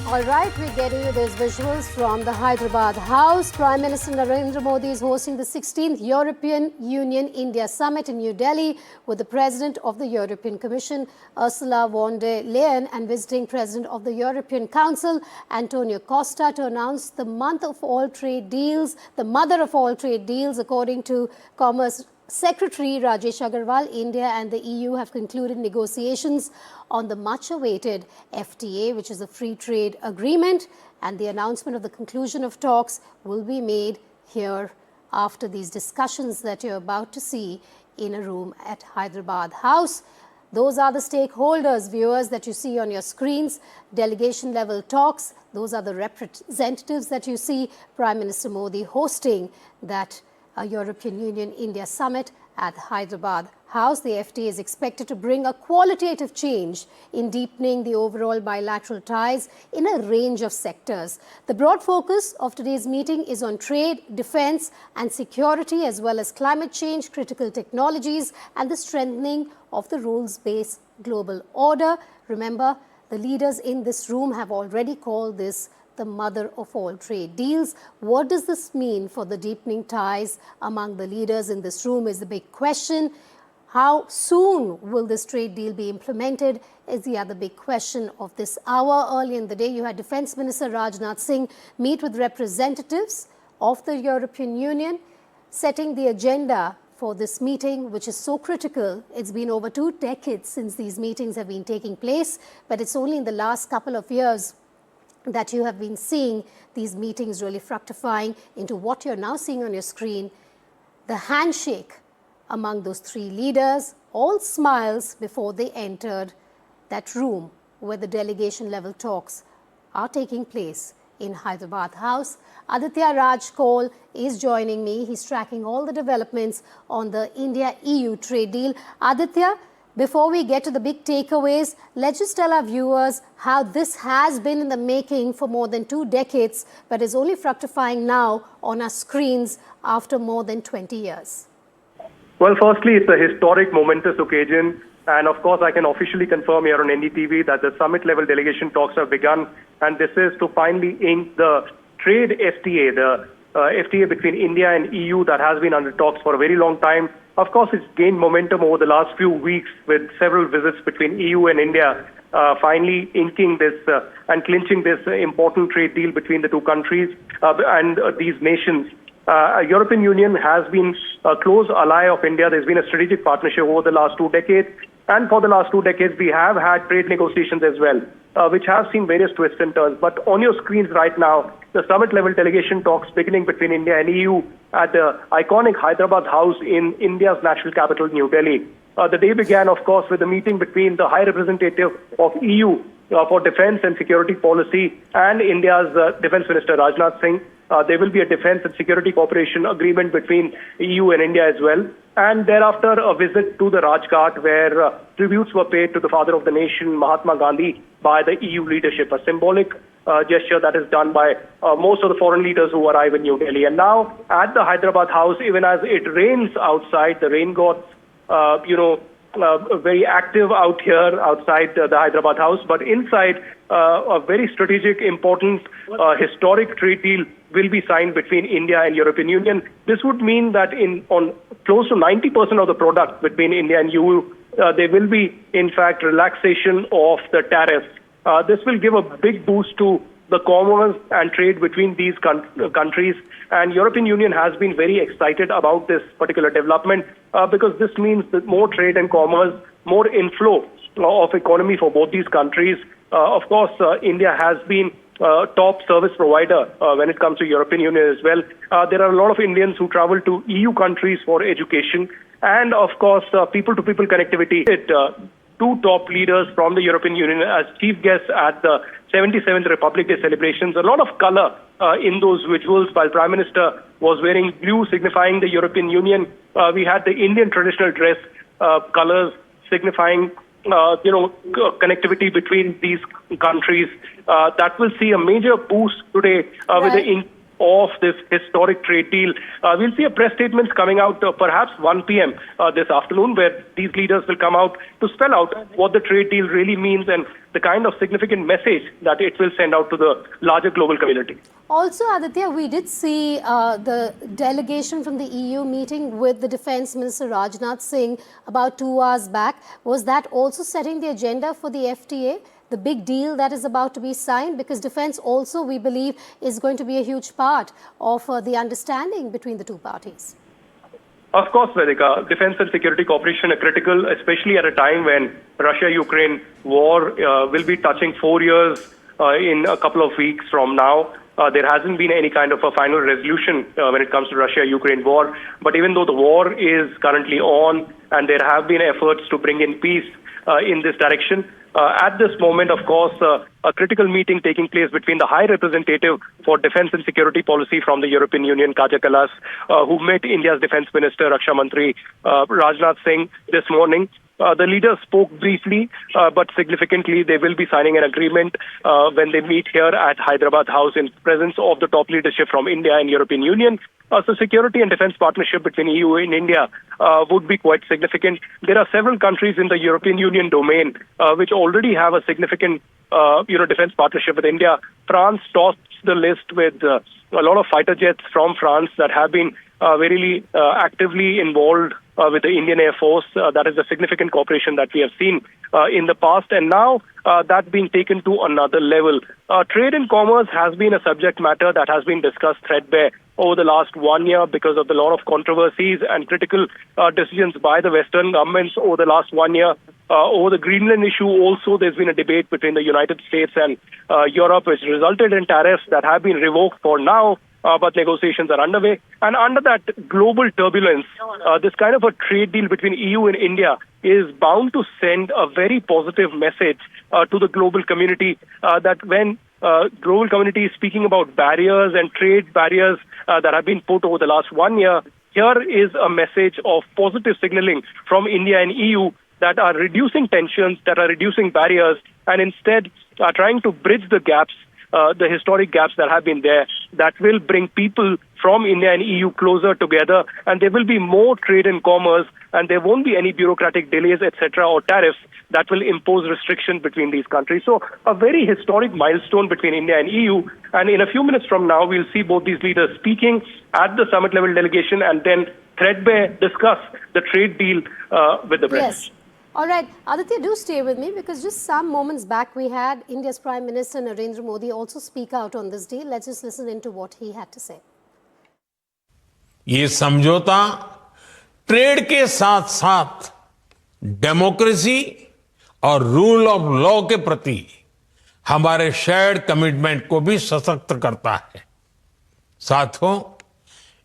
All right, we're getting you those visuals from the Hyderabad House. Prime Minister Narendra Modi is hosting the 16th European Union India Summit in New Delhi with the President of the European Commission, Ursula von der Leyen, and visiting President of the European Council, Antonio Costa, to announce the mother of all trade deals, according to Commerce Secretary Rajesh Agrawal. India and the EU have concluded negotiations on the much-awaited FTA, which is a free trade agreement, and the announcement of the conclusion of talks will be made here after these discussions that you're about to see in a room at Hyderabad House. Those are the stakeholders, viewers, that you see on your screens. Delegation-level talks, those are the representatives that you see. Prime Minister Modi hosting that European Union India Summit at Hyderabad House. The FTA is expected to bring a qualitative change in deepening the overall bilateral ties in a range of sectors. The broad focus of today's meeting is on trade, defense and security, as well as climate change, critical technologies and the strengthening of the rules-based global order. Remember, the leaders in this room have already called this the mother of all trade deals. What does this mean for the deepening ties among the leaders in this room is the big question. How soon will this trade deal be implemented is the other big question of this hour. Early in the day, you had Defence Minister Rajnath Singh meet with representatives of the European Union, setting the agenda for this meeting, which is so critical. It's been over 2 decades since these meetings have been taking place, but it's only in the last couple of years that you have been seeing these meetings really fructifying into what you're now seeing on your screen, the handshake among those 3 leaders, all smiles before they entered that room where the delegation-level talks are taking place in Hyderabad House. Aditya Raj Kaul is joining me. He's tracking all the developments on the India-EU trade deal. Aditya, before we get to the big takeaways, let's just tell our viewers how this has been in the making for more than 2 decades, but is only fructifying now on our screens after more than 20 years. Well, firstly, it's a historic, momentous occasion. And of course, I can officially confirm here on NDTV that the summit-level delegation talks have begun. And this is to finally ink the trade FTA, the FTA between India and EU that has been under talks for a very long time. Of course, it's gained momentum over the last few weeks with several visits between EU and India, finally inking this and clinching this important trade deal between the 2 countries and these nations. European Union has been a close ally of India. There's been a strategic partnership over the last 2 decades. And for the last 2 decades, we have had trade negotiations as well, which have seen various twists and turns. But on your screens right now, the summit-level delegation talks beginning between India and EU at the iconic Hyderabad House in India's national capital, New Delhi. The day began, of course, with a meeting between the High Representative of EU for Defence and Security Policy and India's Defence Minister Rajnath Singh. There will be a defence and security cooperation agreement between EU and India as well. And thereafter, a visit to the Rajghat, where tributes were paid to the father of the nation, Mahatma Gandhi, by the EU leadership, a symbolic gesture that is done by most of the foreign leaders who arrive in New Delhi. And now, at the Hyderabad House, even as it rains outside, the rain gods, very active out here outside the Hyderabad House, but inside a very strategic, important, historic trade deal will be signed between India and European Union. This would mean that on close to 90% of the product between India and EU, there will be, in fact, relaxation of the tariffs. This will give a big boost to the commerce and trade between these countries. And European Union has been very excited about this particular development because this means that more trade and commerce, more inflow of economy for both these countries. Of course, India has been top service provider when it comes to European Union as well. There are a lot of Indians who travel to EU countries for education and, of course, people-to-people connectivity. 2 top leaders from the European Union as chief guests at the 77th Republic Day celebrations. A lot of color in those visuals. While Prime Minister was wearing blue, signifying the European Union, we had the Indian traditional dress colors signifying connectivity between these countries. That will see a major boost today with the of this historic trade deal. We'll see a press statements coming out perhaps 1 p.m. This afternoon, where these leaders will come out to spell out what the trade deal really means and the kind of significant message that it will send out to the larger global community. Also, Aditya, we did see the delegation from the EU meeting with the Defence Minister Rajnath Singh about 2 hours back. Was that also setting the agenda for the FTA? The big deal that is about to be signed, because defence also, we believe, is going to be a huge part of the understanding between the two parties. Of course, Vedika, defence and security cooperation are critical, especially at a time when Russia-Ukraine war will be touching 4 years in a couple of weeks from now. There hasn't been any kind of a final resolution when it comes to Russia-Ukraine war. But even though the war is currently on and there have been efforts to bring in peace in this direction, at this moment, of course, a critical meeting taking place between the High Representative for Defence and Security Policy from the European Union, Kaja Kallas, who met India's Defence Minister, Raksha Mantri Rajnath Singh this morning. The leaders spoke briefly, but significantly they will be signing an agreement when they meet here at Hyderabad House in presence of the top leadership from India and European Union. So security and defence partnership between EU and India would be quite significant. There are several countries in the European Union domain which already have a significant defence partnership with India. France tops the list with a lot of fighter jets from France that have been very actively involved with the Indian Air Force. That is a significant cooperation that we have seen in the past, and now that being taken to another level. Trade and commerce has been a subject matter that has been discussed threadbare over the last 1 year because of a lot of controversies and critical decisions by the Western governments over the last 1 year. Over the Greenland issue also, there's been a debate between the United States and Europe, which resulted in tariffs that have been revoked for now. But negotiations are underway. And under that global turbulence, this kind of a trade deal between EU and India is bound to send a very positive message to the global community that when global community is speaking about barriers and trade barriers that have been put over the last 1 year, here is a message of positive signaling from India and EU that are reducing tensions, that are reducing barriers, and instead are trying to bridge the gaps, the historic gaps that have been there, that will bring people from India and EU closer together, and there will be more trade and commerce, and there won't be any bureaucratic delays, etc., or tariffs that will impose restrictions between these countries. So a very historic milestone between India and EU, and in a few minutes from now, we'll see both these leaders speaking at the summit-level delegation and then threadbare discuss the trade deal with the press. Yes. All right, Aditya, do stay with me, because just some moments back we had India's Prime Minister Narendra Modi also speak out on this deal. Let's just listen into what he had to say. ये समझौता trade के साथ साथ democracy और rule of law के प्रति हमारे shared commitment को भी सशक्त करता है। साथियों,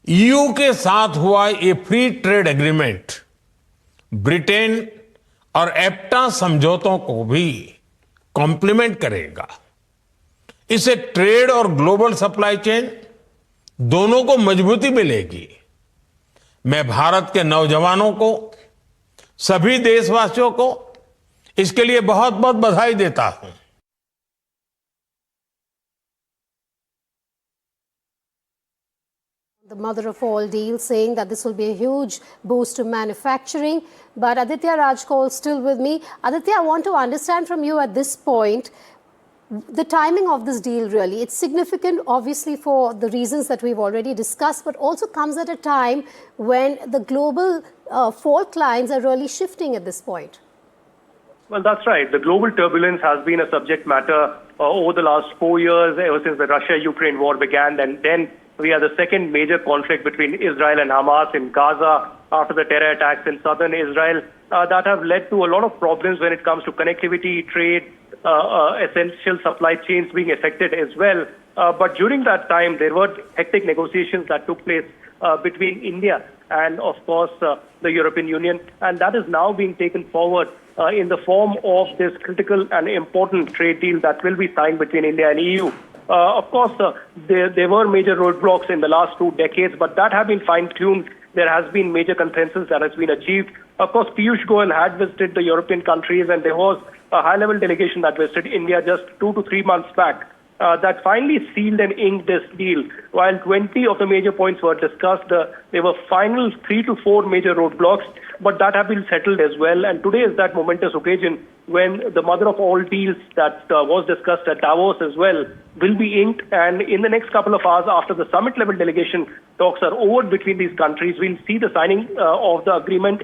ईयू के साथ हुआ ये फ्री ट्रेड एग्रीमेंट ब्रिटेन और एप्टा समझौतों को भी कॉम्प्लीमेंट करेगा। इससे ट्रेड और ग्लोबल सप्लाई चेन दोनों को मजबूती मिलेगी। मैं भारत के नौजवानों को, सभी देशवासियों को इसके लिए बहुत बहुत बधाई देता हूं। The mother of all deals, saying that this will be a huge boost to manufacturing. But Aditya Rajkol still with me. Aditya, I want to understand from you at this point, the timing of this deal really. It's significant, obviously, for the reasons that we've already discussed, but also comes at a time when the global fault lines are really shifting at this point. Well, that's right. The global turbulence has been a subject matter over the last 4 years, ever since the Russia-Ukraine war began, and then we had the second major conflict between Israel and Hamas in Gaza after the terror attacks in southern Israel that have led to a lot of problems when it comes to connectivity, trade, essential supply chains being affected as well. But during that time, there were hectic negotiations that took place between India and, of course, the European Union. And that is now being taken forward in the form of this critical and important trade deal that will be signed between India and EU. Of course, there were major roadblocks in the last 2 decades, but that have been fine-tuned. There has been major consensus that has been achieved. Of course, Piyush Goyal had visited the European countries, and there was a high-level delegation that visited India just 2 to 3 months back. that finally sealed and inked this deal. While 20 of the major points were discussed, there were final 3 to 4 major roadblocks, but that have been settled as well. And today is that momentous occasion when the mother of all deals that was discussed at Davos as well will be inked. And in the next couple of hours, after the summit-level delegation talks are over between these countries, we'll see the signing of the agreement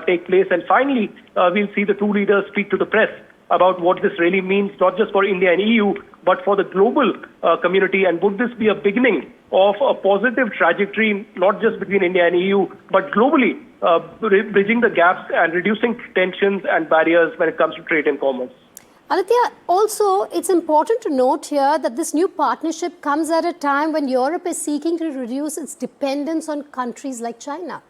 take place. And finally, we'll see the two leaders speak to the press about what this really means, not just for India and EU, but for the global community. And would this be a beginning of a positive trajectory, not just between India and EU, but globally, bridging the gaps and reducing tensions and barriers when it comes to trade and commerce? Aditya, also, it's important to note here that this new partnership comes at a time when Europe is seeking to reduce its dependence on countries like China.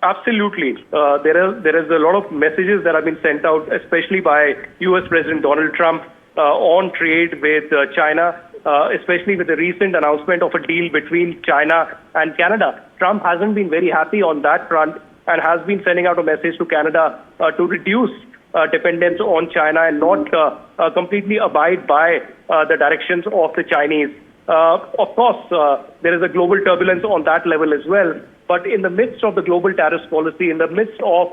Absolutely. There is a lot of messages that have been sent out, especially by US President Donald Trump on trade with China, especially with the recent announcement of a deal between China and Canada. Trump hasn't been very happy on that front and has been sending out a message to Canada to reduce dependence on China and not completely abide by the directions of the Chinese. Of course, there is a global turbulence on that level as well. But in the midst of the global tariffs policy, in the midst of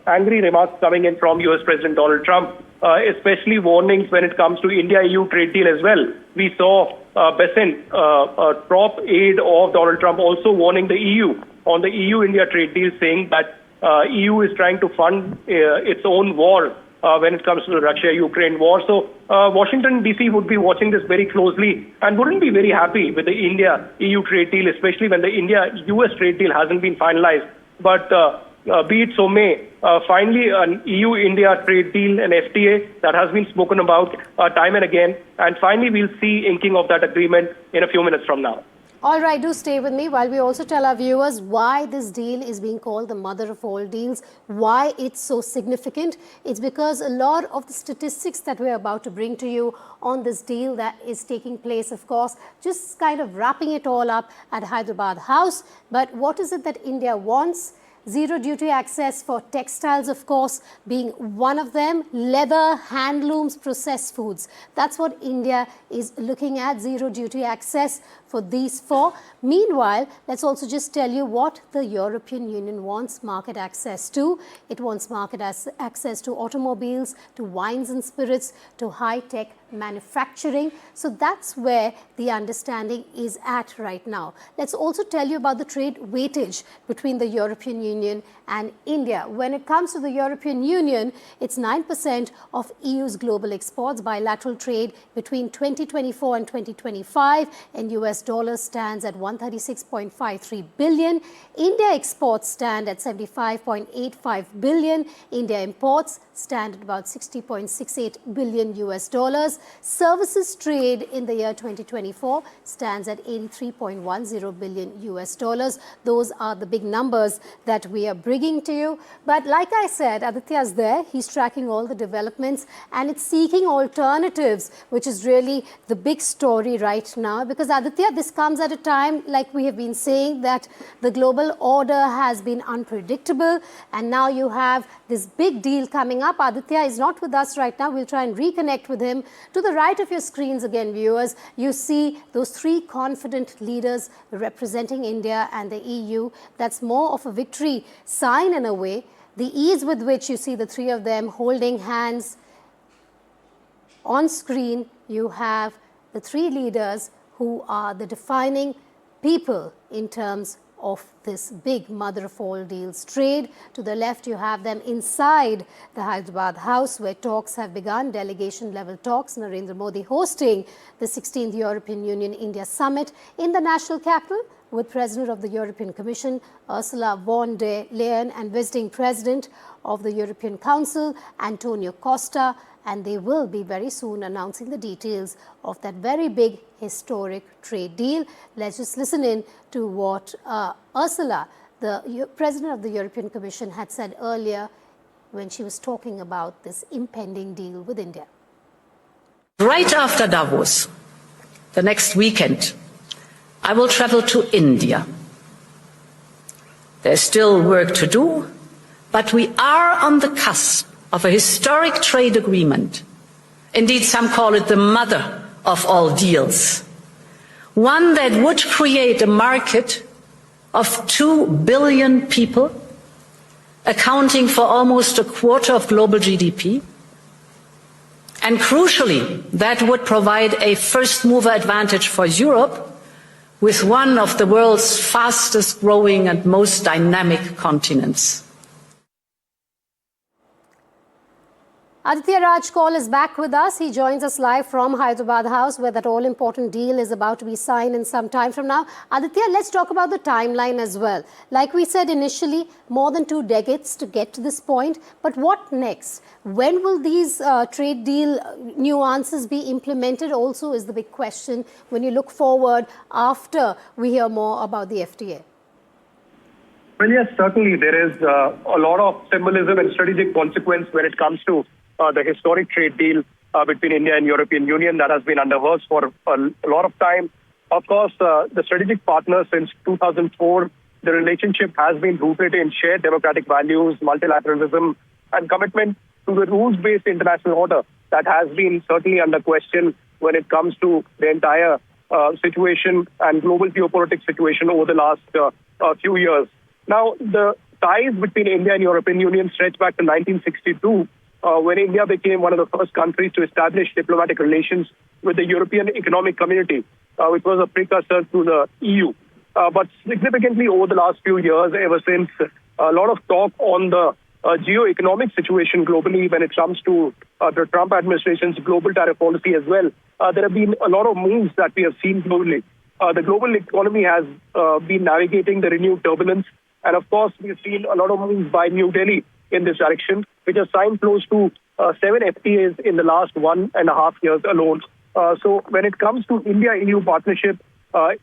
angry remarks coming in from US President Donald Trump, especially warnings when it comes to India-EU trade deal as well, we saw Besant, top aide of Donald Trump, also warning the EU on the EU-India trade deal, saying that EU is trying to fund its own war when it comes to the Russia-Ukraine war. So Washington, D.C. would be watching this very closely and wouldn't be very happy with the India-EU trade deal, especially when the India-US trade deal hasn't been finalized. But be it so may, finally an EU-India trade deal, an FTA that has been spoken about time and again. And finally, we'll see inking of that agreement in a few minutes from now. All right, do stay with me while we also tell our viewers why this deal is being called the mother of all deals, why it's so significant. It's because a lot of the statistics that we're about to bring to you on this deal that is taking place, of course, just kind of wrapping it all up at Hyderabad House. But what is it that India wants? Zero duty access for textiles, of course, being one of them. Leather, handlooms, processed foods. That's what India is looking at, zero duty access for these four. Meanwhile, let's also just tell you what the European Union wants market access to. It wants market access to automobiles, to wines and spirits, to high-tech manufacturing. So that's where the understanding is at right now. Let's also tell you about the trade weightage between the European Union and India. When it comes to the European Union, it's 9% of EU's global exports. Bilateral trade between 2024 and 2025 in US dollars stands at 136.53 billion. India exports stand at 75.85 billion. India imports stand at about 60.68 billion US dollars. Services trade in the year 2024 stands at 83.10 billion US dollars. Those are the big numbers that we are bringing to you. But like I said, Aditya's there. He's tracking all the developments and it's seeking alternatives, which is really the big story right now. Because Aditya, this comes at a time, like we have been saying, that the global order has been unpredictable. And now you have this big deal coming up. Aditya is not with us right now. We'll try and reconnect with him. To the right of your screens again, viewers, you see those three confident leaders representing India and the EU. That's more of a victory sign in a way. The ease with which you see the three of them holding hands. On screen, you have the three leaders who are the defining people in terms of this big mother of all deals trade. To the left, you have them inside the Hyderabad House where talks have begun, delegation level talks. Narendra Modi hosting the 16th European Union India Summit in the national capital with President of the European Commission Ursula von der Leyen and visiting President of the European Council Costa. And they will be very soon announcing the details of that very big historic trade deal. Let's just listen in to what Ursula, the President of the European Commission, had said earlier when she was talking about this impending deal with India. Right after Davos, the next weekend, I will travel to India. There's still work to do, but we are on the cusp of a historic trade agreement, Indeed, some call it the mother of all deals. One that would create a market of 2 billion people, accounting for almost a quarter of global GDP. And crucially, that would provide a first mover advantage for Europe with one of the world's fastest growing and most dynamic continents. Aditya Raj Kaul is back with us. He joins us live from Hyderabad House, where that all-important deal is about to be signed in some time from now. Aditya, let's talk about the timeline as well. Like we said initially, more than 2 decades to get to this point. But what next? When will these trade deal nuances be implemented also is the big question when you look forward after we hear more about the FTA. Well, yes, certainly there is a lot of symbolism and strategic consequence when it comes to the historic trade deal between India and European Union that has been under works for a lot of time. Of course, the strategic partner since 2004, the relationship has been rooted in shared democratic values, multilateralism, and commitment to the rules-based international order that has been certainly under question when it comes to the entire situation and global geopolitics situation over the last few years. Now, the ties between India and European Union stretch back to 1962, when India became one of the first countries to establish diplomatic relations with the European Economic Community, which was a precursor to the EU. But significantly over the last few years, ever since a lot of talk on the geo-economic situation globally when it comes to the Trump administration's global tariff policy as well, there have been a lot of moves that we have seen globally. The global economy has been navigating the renewed turbulence. And of course, we've seen a lot of moves by New Delhi in this direction, which has signed close to 7 FTAs in the last 1.5 years alone. So when it comes to India-EU partnership,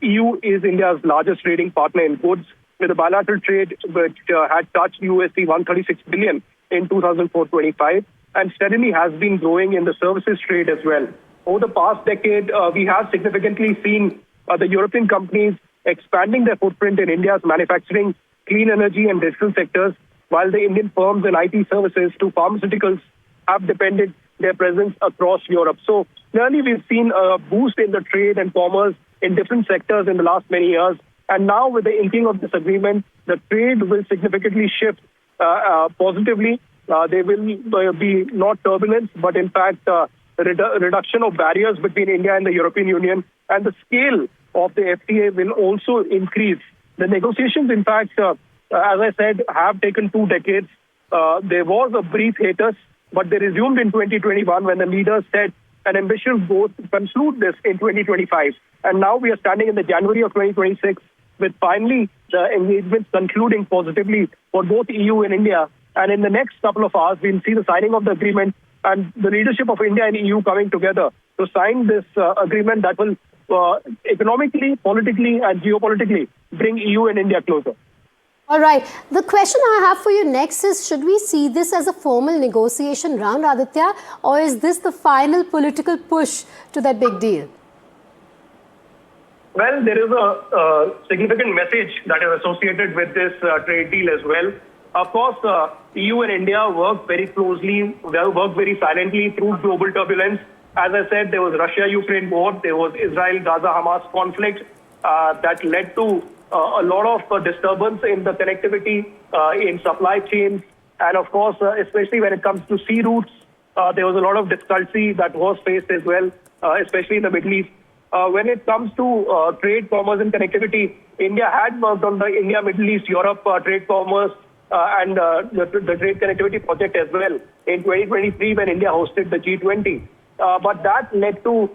EU is India's largest trading partner in goods, with a bilateral trade which had touched USD 136 billion in 2004-25 and steadily has been growing in the services trade as well. Over the past decade, we have significantly seen the European companies expanding their footprint in India's manufacturing, clean energy and digital sectors, while the Indian firms in IT services to pharmaceuticals have depended their presence across Europe. So clearly we've seen a boost in the trade and commerce in different sectors in the last many years. And now with the inking of this agreement, the trade will significantly shift positively. There will be not turbulence, but in fact, reduction of barriers between India and the European Union. And the scale of the FTA will also increase. The negotiations, in fact, as I said, have taken 2 decades. There was a brief hiatus, but they resumed in 2021 when the leaders set an ambitious goal to conclude this in 2025. And now we are standing in the January of 2026 with finally the engagements concluding positively for both EU and India. And in the next couple of hours, we'll see the signing of the agreement and the leadership of India and EU coming together to sign this agreement that will economically, politically and geopolitically bring EU and India closer. All right. The question I have for you next is, should we see this as a formal negotiation round, Aditya, or is this the final political push to that big deal? Well, there is a significant message that is associated with this trade deal as well. Of course, EU and India work very closely, they work very silently through global turbulence. As I said, there was Russia-Ukraine war, there was Israel-Gaza-Hamas conflict that led to a lot of disturbance in the connectivity, in supply chains, and of course, especially when it comes to sea routes, there was a lot of difficulty that was faced as well, especially in the Middle East. When it comes to trade, commerce and connectivity, India had worked on the India, Middle East, Europe trade, commerce and the trade connectivity project as well in 2023 when India hosted the G20. But that led to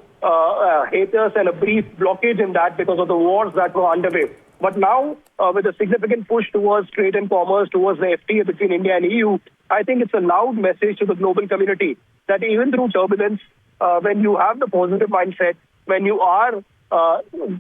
haters and a brief blockage in that because of the wars that were underway. But now, with a significant push towards trade and commerce, towards the FTA between India and EU, I think it's a loud message to the global community that even through turbulence, when you have the positive mindset, when you are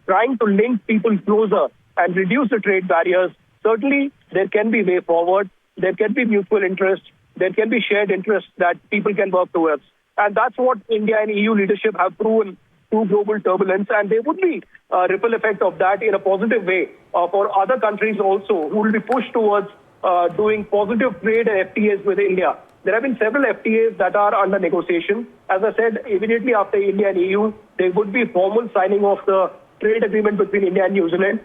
trying to link people closer and reduce the trade barriers, certainly there can be way forward, there can be mutual interest, there can be shared interests that people can work towards. And that's what India and EU leadership have proven through global turbulence, and there would be a ripple effect of that in a positive way for other countries also who will be pushed towards doing positive trade and FTAs with India. there have been several FTAs that are under negotiation. As I said, immediately after India and EU, there would be formal signing of the trade agreement between India and New Zealand.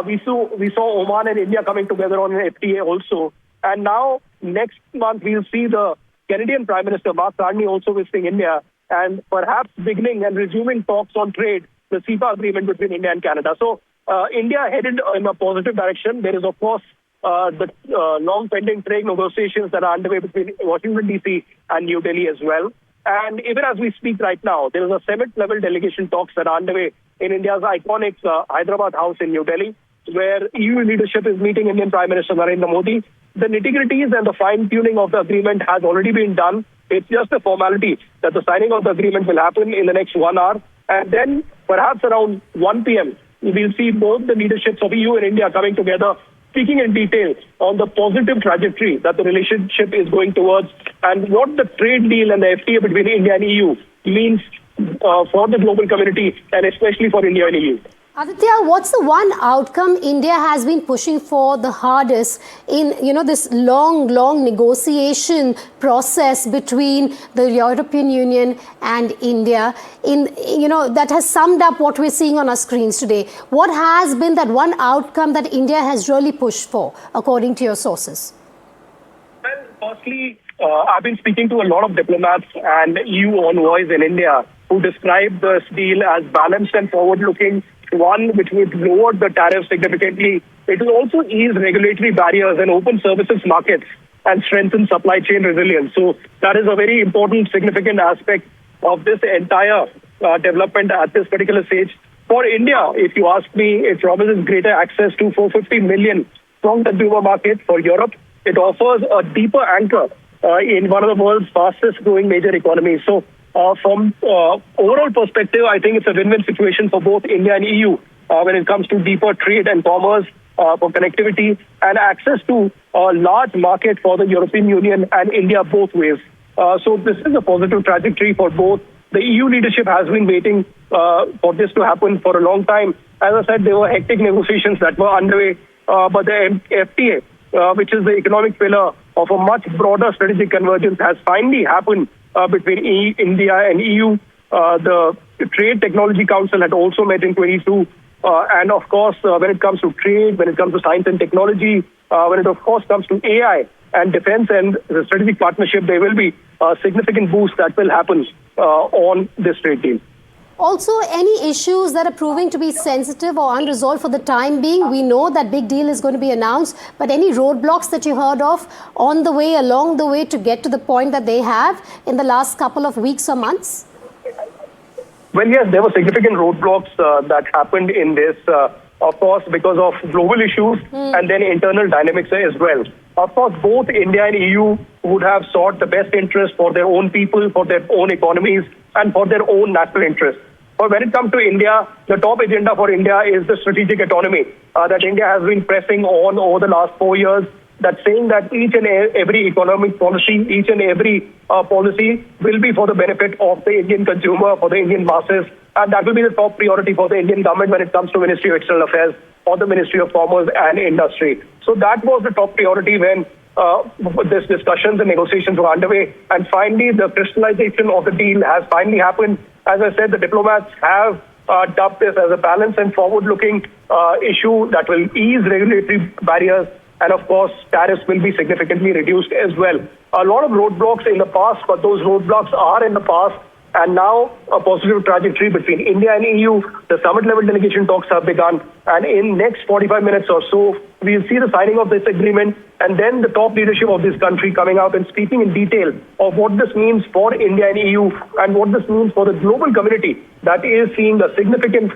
We saw Oman and India coming together on an FTA also. And now, next month, we'll see the Canadian Prime Minister, Mark Carney, also visiting India and perhaps beginning and resuming talks on trade, the CEPA agreement between India and Canada. So, India headed in a positive direction. There is, of course, the long pending trade negotiations that are underway between Washington, D.C. and New Delhi as well. And even as we speak right now, there is a summit-level delegation talks that are underway in India's iconic Hyderabad house in New Delhi, where EU leadership is meeting Indian Prime Minister Narendra Modi. The nitty-gritties and the fine-tuning of the agreement has already been done. It's just a formality that the signing of the agreement will happen in the next 1 hour. And then perhaps around 1 p.m., we'll see both the leaderships of EU and India coming together, speaking in detail on the positive trajectory that the relationship is going towards and what the trade deal and the FTA between India and EU means for the global community and especially for India and EU. Aditya, what's the one outcome India has been pushing for the hardest in, this long negotiation process between the European Union and India that has summed up what we're seeing on our screens today? What has been that one outcome that India has really pushed for, according to your sources? Well, firstly, I've been speaking to a lot of diplomats and EU envoys in India who describe this deal as balanced and forward-looking, one which would lower the tariffs significantly. It will also ease regulatory barriers and open services markets and strengthen supply chain resilience. So that is a very important, significant aspect of this entire development at this particular stage. For India, if you ask me, it promises greater access to 450 million strong consumer market. For Europe, it offers a deeper anchor in one of the world's fastest growing major economies. So from overall perspective, I think it's a win-win situation for both India and EU when it comes to deeper trade and commerce, for connectivity and access to a large market for the European Union and India both ways. So this is a positive trajectory for both. The EU leadership has been waiting for this to happen for a long time. As I said, there were hectic negotiations that were underway, but the FTA, which is the economic pillar of a much broader strategic convergence, has finally happened between India and EU. The Trade Technology Council had also met in 22. And of course, when it comes to trade, when it comes to science and technology, when it of course comes to AI and defense and the strategic partnership, there will be a significant boost that will happen on this trade deal. Also, any issues that are proving to be sensitive or unresolved for the time being? We know that big deal is going to be announced, but any roadblocks that you heard of on the way, along the way to get to the point that they have in the last couple of weeks or months? Well, yes, there were significant roadblocks that happened in this, of course, because of global issues and then internal dynamics as well. Of course, both India and EU would have sought the best interest for their own people, for their own economies, and for their own national interests. But when it comes to India, the top agenda for India is the strategic autonomy that India has been pressing on over the last 4 years. That's saying that each and every economic policy, each and every policy will be for the benefit of the Indian consumer, for the Indian masses. And that will be the top priority for the Indian government when it comes to Ministry of External Affairs or the Ministry of Commerce and Industry. So that was the top priority when these discussions and negotiations were underway. And finally, the crystallization of the deal has finally happened. As I said, the diplomats have dubbed this as a balanced and forward-looking issue that will ease regulatory barriers. And of course, tariffs will be significantly reduced as well. A lot of roadblocks in the past, but those roadblocks are in the past. And now a positive trajectory between India and EU. The summit-level delegation talks have begun. And in next 45 minutes or so, we'll see the signing of this agreement and then the top leadership of this country coming out and speaking in detail of what this means for India and EU and what this means for the global community that is seeing a significant,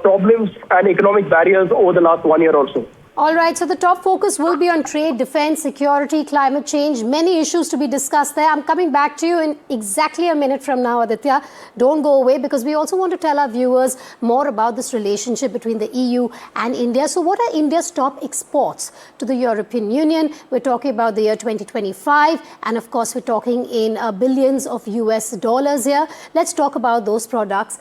problems and economic barriers over the last 1 year or so. All right, so the top focus will be on trade, defense, security, climate change, many issues to be discussed there. I'm coming back to you in exactly a minute from now, Aditya. Don't go away because we also want to tell our viewers more about this relationship between the EU and India. So what are India's top exports to the European Union? We're talking about the year 2025 and of course we're talking in billions of US dollars here. Let's talk about those products.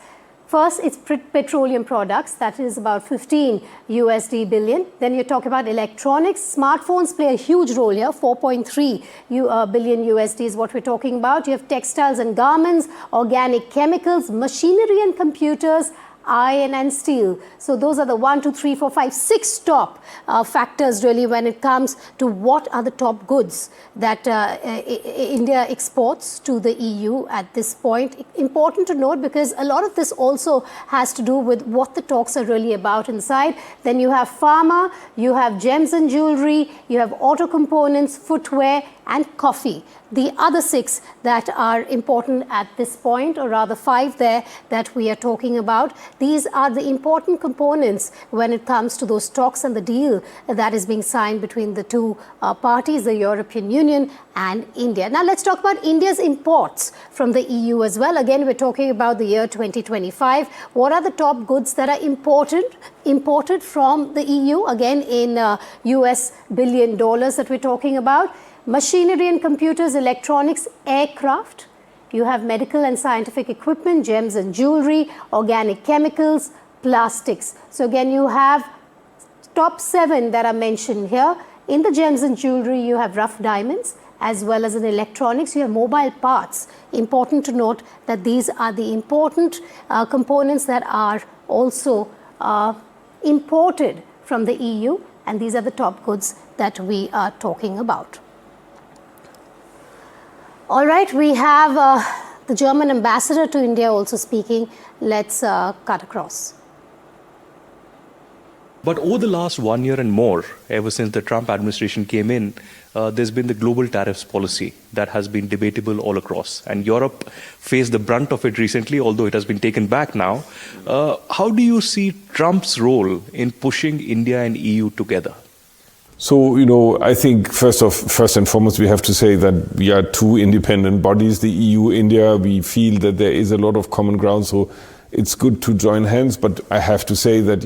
First, it's petroleum products, that is about 15 USD billion. Then you're talking about electronics. Smartphones play a huge role here, 4.3 billion USD is what we're talking about. You have textiles and garments, organic chemicals, machinery and computers, iron and steel. So those are the 1, 2, 3, 4, 5, 6 top factors really when it comes to what are the top goods that India exports to the EU at this point. Important to note because a lot of this also has to do with what the talks are really about inside. Then you have pharma, you have gems and jewelry, you have auto components, footwear and coffee. The other 6 that are important at this point, or rather 5 there that we are talking about, these are the important components when it comes to those talks and the deal that is being signed between the two parties, the European Union and India. Now let's talk about India's imports from the EU as well. Again, we're talking about the year 2025. What are the top goods that are imported from the EU? Again, in US billion dollars that we're talking about. Machinery and computers, electronics, aircraft. You have medical and scientific equipment, gems and jewelry, organic chemicals, plastics. So again, you have top 7 that are mentioned here. In the gems and jewelry, you have rough diamonds, as well as in electronics, you have mobile parts. Important to note that these are the important components that are also imported from the EU, and these are the top goods that we are talking about. All right, we have the German ambassador to India also speaking. Let's cut across. But over the last 1 year and more, ever since the Trump administration came in, there's been the global tariffs policy that has been debatable all across. And Europe faced the brunt of it recently, although it has been taken back now. How do you see Trump's role in pushing India and EU together? So, I think first and foremost, we have to say that we are two independent bodies, the EU, India. We feel that there is a lot of common ground, so it's good to join hands. But I have to say that,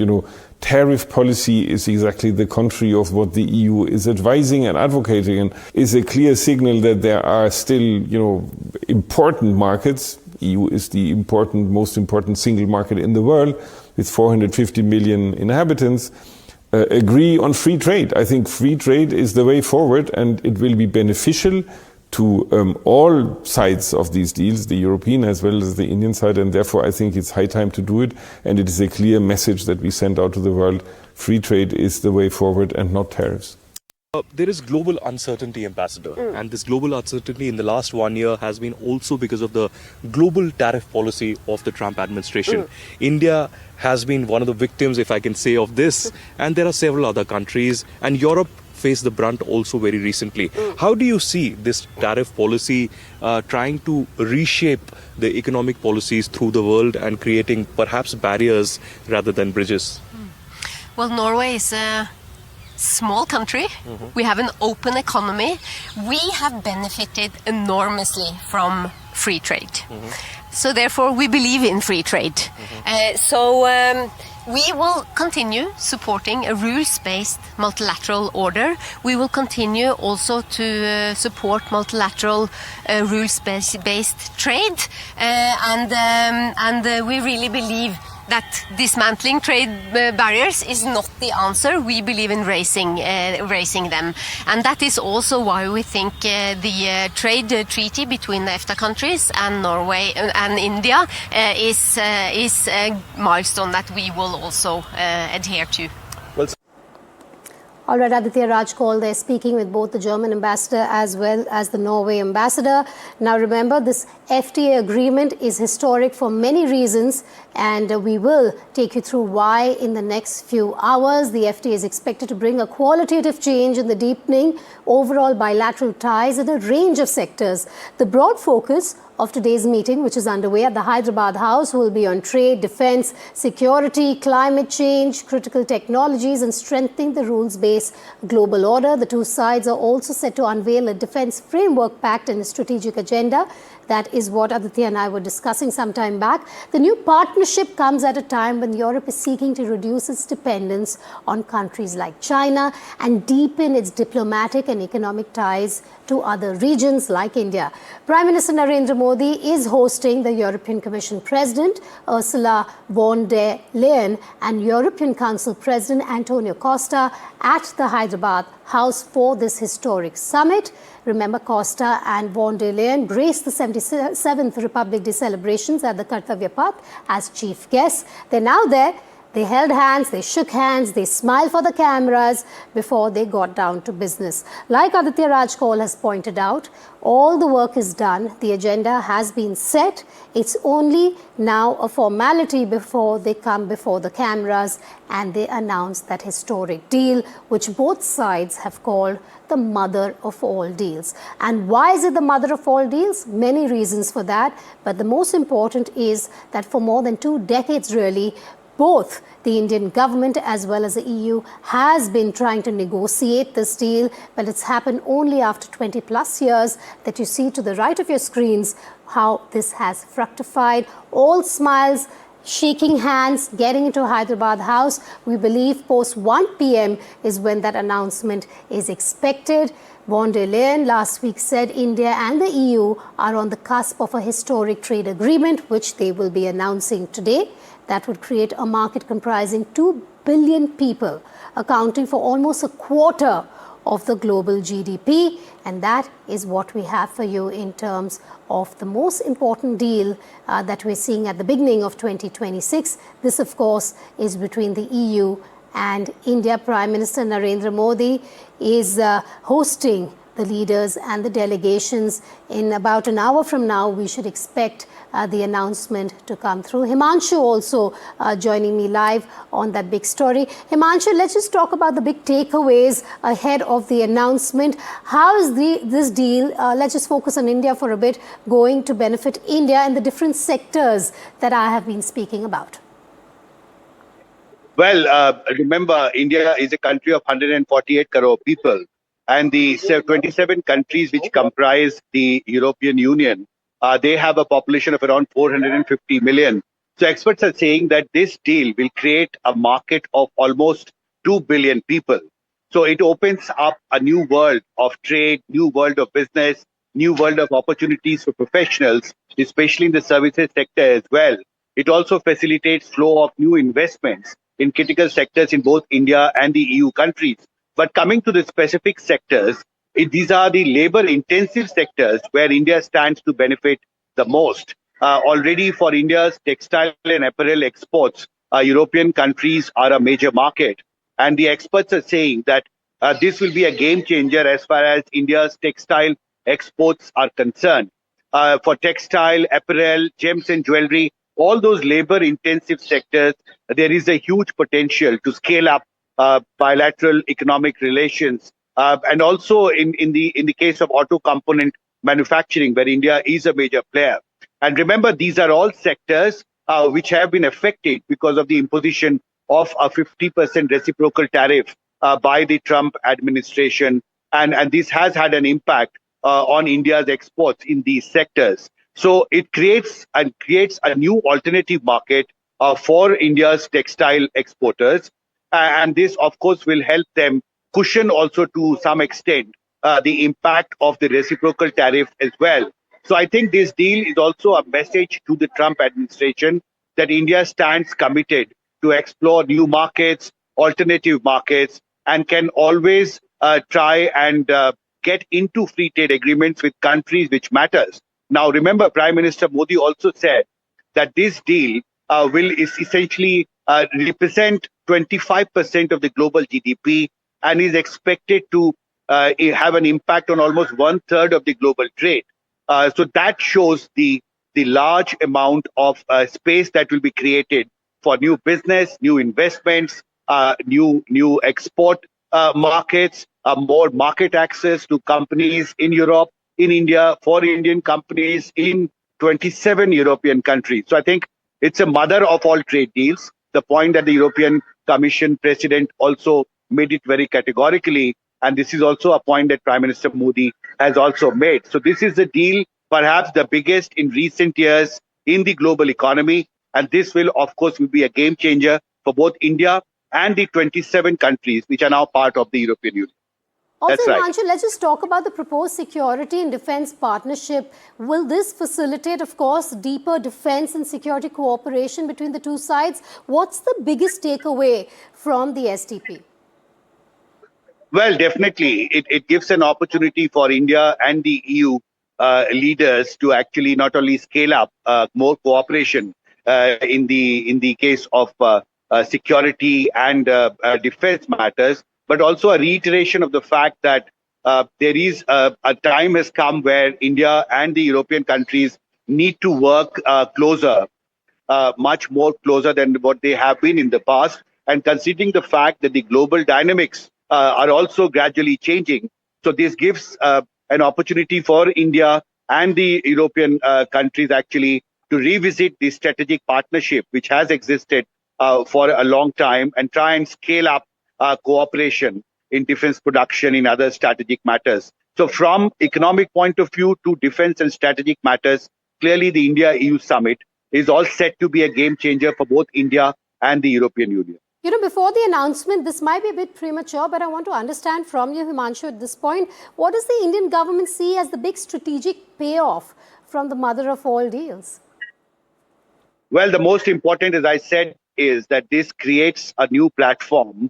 tariff policy is exactly the contrary of what the EU is advising and advocating, and is a clear signal that there are still, important markets. EU is the most important single market in the world with 450 million inhabitants. Agree on free trade. I think free trade is the way forward, and it will be beneficial to all sides of these deals, the European as well as the Indian side, and therefore I think it's high time to do it, and it is a clear message that we send out to the world. Free trade is the way forward and not tariffs. There is global uncertainty, Ambassador, and this global uncertainty in the last 1 year has been also because of the global tariff policy of the Trump administration. India has been one of the victims, if I can say, of this, and there are several other countries, and Europe faced the brunt also very recently. How do you see this tariff policy trying to reshape the economic policies through the world and creating perhaps barriers rather than bridges? Well, Norway is a small country. We have an open economy. We have benefited enormously from free trade. So therefore we believe in free trade. We will continue supporting a rules-based multilateral order. We will continue also to support multilateral rules-based trade, and we really believe that dismantling trade barriers is not the answer. We believe in raising them. And that is also why we think the trade treaty between the EFTA countries and Norway and India is a milestone that we will also adhere to. All right, Aditya Raj Kaul there speaking with both the German ambassador as well as the Norway ambassador. Now remember, this FTA agreement is historic for many reasons, and we will take you through why in the next few hours. The FTA is expected to bring a qualitative change in the deepening overall bilateral ties in a range of sectors. The broad focus of today's meeting, which is underway at the Hyderabad House, will be on trade, defense, security, climate change, critical technologies, and strengthening the rules-based global order. The two sides are also set to unveil a defense framework pact and a strategic agenda. That is what Aditya and I were discussing some time back. The new partnership comes at a time when Europe is seeking to reduce its dependence on countries like China and deepen its diplomatic and economic ties to other regions like India. Prime Minister Narendra Modi is hosting the European Commission President Ursula von der Leyen and European Council President Antonio Costa at the Hyderabad House for this historic summit. Remember, Costa and von der Leyen graced the 77th Republic Day celebrations at the Kartavya Path as chief guests. They're now there. They held hands, they shook hands, they smiled for the cameras before they got down to business. Like Aditya Raj Kaul has pointed out, all the work is done, the agenda has been set. It's only now a formality before they come before the cameras and they announce that historic deal, which both sides have called the mother of all deals. And why is it the mother of all deals? Many reasons for that, but the most important is that for more than 2 decades really, both the Indian government as well as the EU has been trying to negotiate this deal, but it's happened only after 20 plus years that you see to the right of your screens how this has fructified. All smiles, shaking hands, getting into Hyderabad House. We believe post 1 p.m. is when that announcement is expected. Von der Leyen last week said India and the EU are on the cusp of a historic trade agreement, which they will be announcing today. That would create a market comprising 2 billion people, accounting for almost a quarter of the global GDP. And that is what we have for you in terms of the most important deal that we're seeing at the beginning of 2026. This, of course, is between the EU and India. Prime Minister Narendra Modi is hosting the leaders and the delegations. In about an hour from now, we should expect the announcement to come through. Himanshu also joining me live on that big story. Himanshu, let's just talk about the big takeaways ahead of the announcement. How is this deal, let's just focus on India for a bit, going to benefit India in the different sectors that I have been speaking about? Well, remember, India is a country of 148 crore people, and the 27 countries which comprise the European Union, they have a population of around 450 million. So experts are saying that this deal will create a market of almost 2 billion people. So it opens up a new world of trade, new world of business, new world of opportunities for professionals, especially in the services sector as well. It also facilitates flow of new investments in critical sectors in both India and the EU countries. But coming to the specific sectors, these are the labor-intensive sectors where India stands to benefit the most. Already for India's textile and apparel exports, European countries are a major market. And the experts are saying that this will be a game changer as far as India's textile exports are concerned. For textile, apparel, gems and jewelry, all those labor-intensive sectors, there is a huge potential to scale up bilateral economic relations. And also in the case of auto component manufacturing, where India is a major player. And remember, these are all sectors which have been affected because of the imposition of a 50% reciprocal tariff by the Trump administration. And this has had an impact on India's exports in these sectors. So it creates a new alternative market for India's textile exporters. And this, of course, will help them cushion also to some extent the impact of the reciprocal tariff as well. So I think this deal is also a message to the Trump administration that India stands committed to explore new markets, alternative markets, and can always try and get into free trade agreements with countries which matters. Now, remember, Prime Minister Modi also said that this deal will essentially represent 25% of the global GDP and is expected to have an impact on almost 1/3 of the global trade. So that shows the large amount of space that will be created for new business, new investments, new export markets, more market access to companies in Europe, in India, for Indian companies in 27 European countries. So I think it's a mother of all trade deals. The point that the European Commission President also made it very categorically. And this is also a point that Prime Minister Modi has also made. So this is a deal, perhaps the biggest in recent years in the global economy. And this will, of course, will be a game changer for both India and the 27 countries which are now part of the European Union. Also, That's right. Himanshu, let's just talk about the proposed security and defense partnership. Will this facilitate, of course, deeper defense and security cooperation between the two sides? What's the biggest takeaway from the SDP? Well, definitely, it gives an opportunity for India and the EU leaders to actually not only scale up more cooperation in the case of security and defense matters, but also a reiteration of the fact that there is a time has come where India and the European countries need to work closer, much more closer than what they have been in the past. And considering the fact that the global dynamics are also gradually changing, so this gives an opportunity for India and the European countries actually to revisit the strategic partnership which has existed for a long time and try and scale up cooperation in defense production in other strategic matters. So from economic point of view to defense and strategic matters, clearly the India-EU summit is all set to be a game changer for both India and the European Union. You know, before the announcement, this might be a bit premature, but I want to understand from you, Himanshu, at this point, what does the Indian government see as the big strategic payoff from the mother of all deals? Well, the most important, as I said, is that this creates a new platform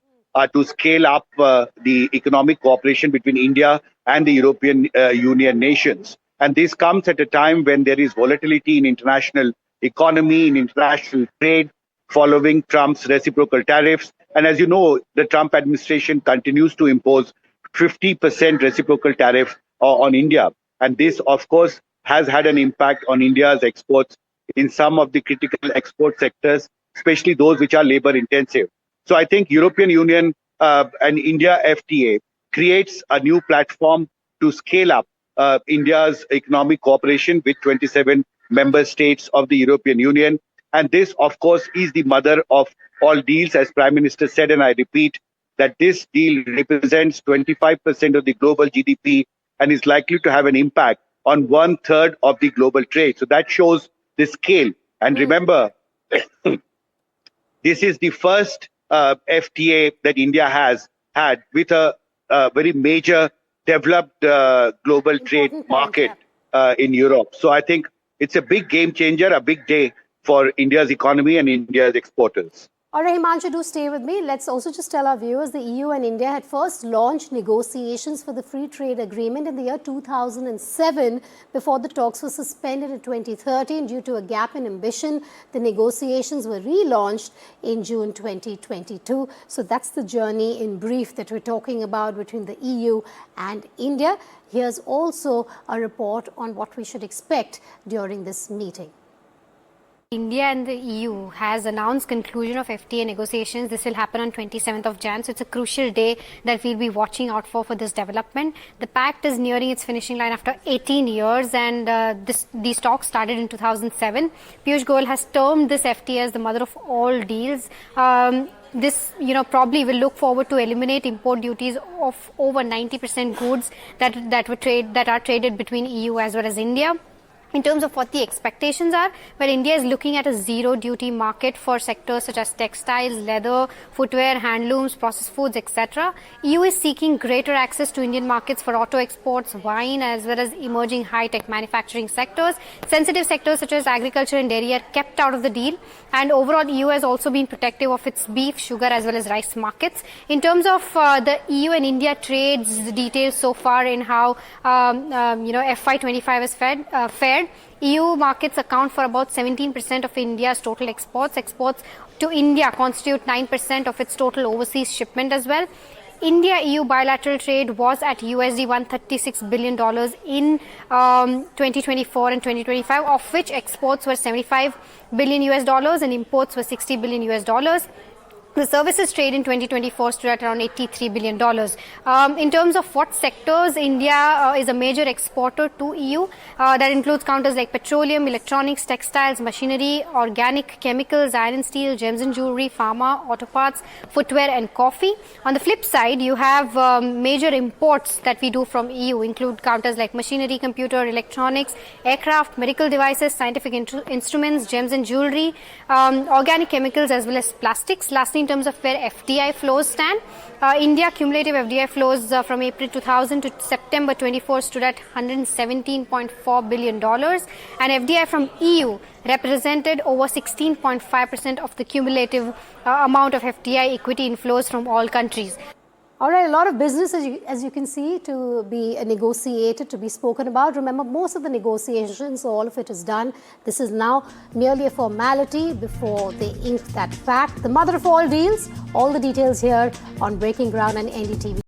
to scale up the economic cooperation between India and the European Union nations. And this comes at a time when there is volatility in international economy, in international trade, following Trump's reciprocal tariffs. And as you know, the Trump administration continues to impose 50% reciprocal tariff on India. And this, of course, has had an impact on India's exports in some of the critical export sectors, especially those which are labor intensive. So I think European Union and India FTA creates a new platform to scale up India's economic cooperation with 27 member states of the European Union. And this, of course, is the mother of all deals, as Prime Minister said, and I repeat, that this deal represents 25% of the global GDP and is likely to have an impact on 1/3 of the global trade. So that shows the scale. And remember, this is the first FTA that India has had with a very major developed global trade market in Europe. So I think it's a big game changer, a big day for India's economy and India's exporters. All right, Himanshu, do stay with me. Let's also just tell our viewers the EU and India had first launched negotiations for the free trade agreement in the year 2007 before the talks were suspended in 2013 due to a gap in ambition. The negotiations were relaunched in June 2022. So that's the journey in brief that we're talking about between the EU and India. Here's also a report on what we should expect during this meeting. India and the EU has announced conclusion of FTA negotiations. This will happen on 27th of Jan. So it's a crucial day that we'll be watching out for this development. The pact is nearing its finishing line after 18 years and these talks started in 2007. Piyush Goyal has termed this FTA as the mother of all deals. This, probably will look forward to eliminate import duties of over 90% goods that are traded between EU as well as India. In terms of what the expectations are, well, India is looking at a zero duty market for sectors such as textiles, leather, footwear, handlooms, processed foods, etc. EU is seeking greater access to Indian markets for auto exports, wine, as well as emerging high-tech manufacturing sectors. Sensitive sectors such as agriculture and dairy are kept out of the deal. And overall, EU has also been protective of its beef, sugar, as well as rice markets. In terms of the EU and India trades details so far in how FY25 has fared, EU markets account for about 17% of India's total exports. Exports to India constitute 9% of its total overseas shipment as well. India-EU bilateral trade was at USD $136 billion in 2024 and 2025, of which exports were $75 billion and imports were $60 billion. The services trade in 2024 stood at around $83 billion. In terms of what sectors, India is a major exporter to EU. That includes counters like petroleum, electronics, textiles, machinery, organic chemicals, iron and steel, gems and jewelry, pharma, auto parts, footwear and coffee. On the flip side, you have major imports that we do from EU include counters like machinery, computer, electronics, aircraft, medical devices, scientific instruments, gems and jewelry, organic chemicals as well as plastics. Lastly, in terms of where FDI flows stand. India cumulative FDI flows from April 2000 to September 24 stood at $117.4 billion, and FDI from EU represented over 16.5% of the cumulative amount of FDI equity inflows from all countries. All right, a lot of business, as you can see, to be negotiated, to be spoken about. Remember, most of the negotiations, all of it is done. This is now merely a formality before they ink that pact. The mother of all deals, all the details here on Breaking Ground and NDTV.